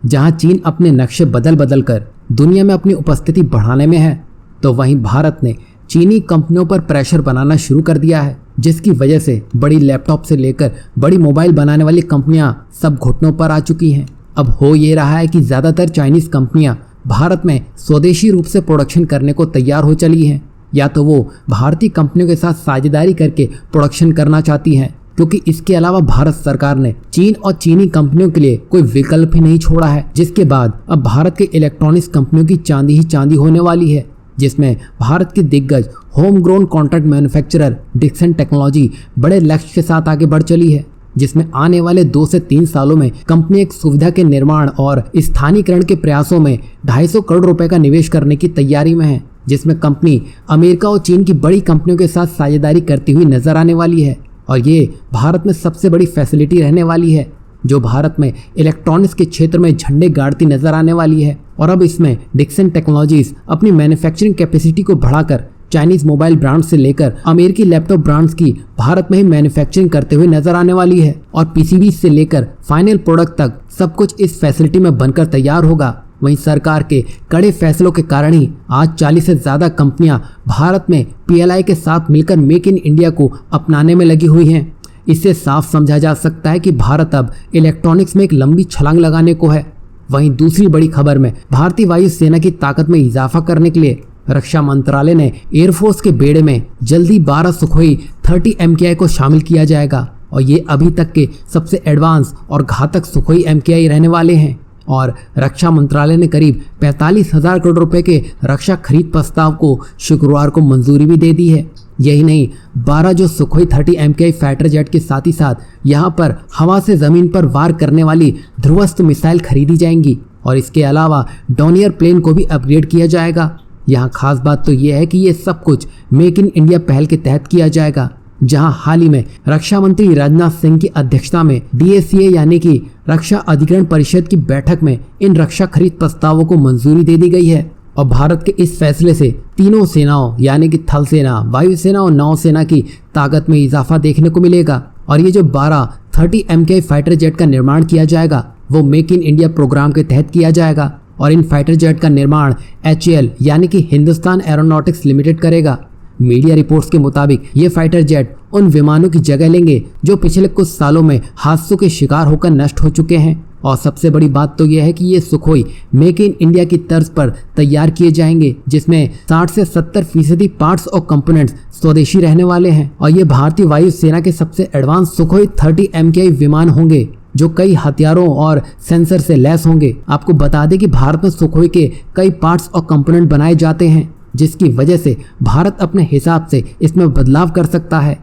जहां चीन अपने नक्शे बदल बदल कर दुनिया में अपनी उपस्थिति बढ़ाने में है, तो वहीं भारत ने चीनी कंपनियों पर प्रेशर बनाना शुरू कर दिया है, जिसकी वजह से बड़ी लैपटॉप से लेकर बड़ी मोबाइल बनाने वाली कंपनियां सब घुटनों पर आ चुकी हैं। अब हो ये रहा है कि ज़्यादातर चाइनीज़ कंपनियां भारत में स्वदेशी रूप से प्रोडक्शन करने को तैयार हो चली हैं, या तो वो भारतीय कंपनियों के साथ साझेदारी करके प्रोडक्शन करना चाहती हैं, क्योंकि इसके अलावा भारत सरकार ने चीन और चीनी कंपनियों के लिए कोई विकल्प ही नहीं छोड़ा है। जिसके बाद अब भारत के इलेक्ट्रॉनिक्स कंपनियों की चांदी ही चांदी होने वाली है, जिसमें भारत की दिग्गज home grown contract manufacturer Dixon technology बड़े लक्ष्य के साथ आगे बढ़ चली है, जिसमें आने वाले 2 से 3 सालों में कंपनी एक सुविधा के निर्माण और स्थानीयकरण के प्रयासों में 250 करोड़ रुपए का निवेश करने की तैयारी में है, जिसमें कंपनी अमेरिका और चीन की बड़ी कंपनियों के साथ साझेदारी करती हुई नजर आने वाली है। और ये भारत में सबसे बड़ी फैसिलिटी रहने वाली है, जो भारत में इलेक्ट्रॉनिक्स के क्षेत्र में झंडे गाड़ती नजर आने वाली है। और अब इसमें डिक्सन टेक्नोलॉजीज अपनी मैन्युफैक्चरिंग कैपेसिटी को बढ़ाकर चाइनीज मोबाइल ब्रांड से लेकर अमेरिकी लैपटॉप ब्रांड्स की भारत में ही मैन्युफैक्चरिंग करते हुए नजर आने वाली है, और पीसीबी से लेकर फाइनल प्रोडक्ट तक सब कुछ इस फैसिलिटी में बनकर तैयार होगा। वहीं सरकार के कड़े फैसलों के कारण ही आज 40 से ज़्यादा कंपनियां भारत में पीएलआई के साथ मिलकर मेक इन इंडिया को अपनाने में लगी हुई हैं। इससे साफ समझा जा सकता है कि भारत अब इलेक्ट्रॉनिक्स में एक लंबी छलांग लगाने को है। वहीं दूसरी बड़ी खबर में भारतीय वायुसेना की ताकत में इजाफा करने के लिए रक्षा मंत्रालय ने एयरफोर्स के बेड़े में जल्दी 12 सुखोई 30 MKI को शामिल किया जाएगा, और ये अभी तक के सबसे एडवांस और घातक सुखोई MKI रहने वाले हैं। और रक्षा मंत्रालय ने करीब 45,000 करोड़ रुपए के रक्षा खरीद प्रस्ताव को शुक्रवार को मंजूरी भी दे दी है। यही नहीं, 12 जो सुखोई 30 MKI फाइटर जेट के साथ ही साथ यहाँ पर हवा से जमीन पर वार करने वाली ध्रुवस्त्र मिसाइल खरीदी जाएंगी, और इसके अलावा डॉनियर प्लेन को भी अपग्रेड किया जाएगा। यहाँ खास बात तो यह है कि ये सब कुछ मेक इन इंडिया पहल के तहत किया जाएगा, जहां हाल ही में रक्षा मंत्री राजनाथ सिंह की अध्यक्षता में DACA यानी कि रक्षा अधिग्रहण परिषद की बैठक में इन रक्षा खरीद प्रस्तावों को मंजूरी दे दी गई है। और भारत के इस फैसले से तीनों सेनाओं यानी कि थल सेना, वायुसेना और नौसेना की ताकत में इजाफा देखने को मिलेगा। और ये जो 12 30 MKI फाइटर जेट का निर्माण किया जाएगा वो मेक इन इंडिया प्रोग्राम के तहत किया जाएगा, और इन फाइटर जेट का निर्माण HAL यानी कि हिंदुस्तान एरोनॉटिक्स लिमिटेड करेगा। मीडिया रिपोर्ट्स के मुताबिक ये फाइटर जेट उन विमानों की जगह लेंगे जो पिछले कुछ सालों में हादसों के शिकार होकर नष्ट हो चुके हैं। और सबसे बड़ी बात तो यह है कि ये सुखोई मेक इन इंडिया की तर्ज पर तैयार किए जाएंगे, जिसमें 60 से 70% पार्ट्स और कंपोनेंट्स स्वदेशी रहने वाले हैं। और ये भारतीय वायुसेना के सबसे एडवांस सुखोई 30 MKI विमान होंगे, जो कई हथियारों और सेंसर से लैस होंगे। आपको बता दें कि भारत में सुखोई के कई पार्ट्स और कंपोनेंट बनाए जाते हैं, जिसकी वजह से भारत अपने हिसाब से इसमें बदलाव कर सकता है।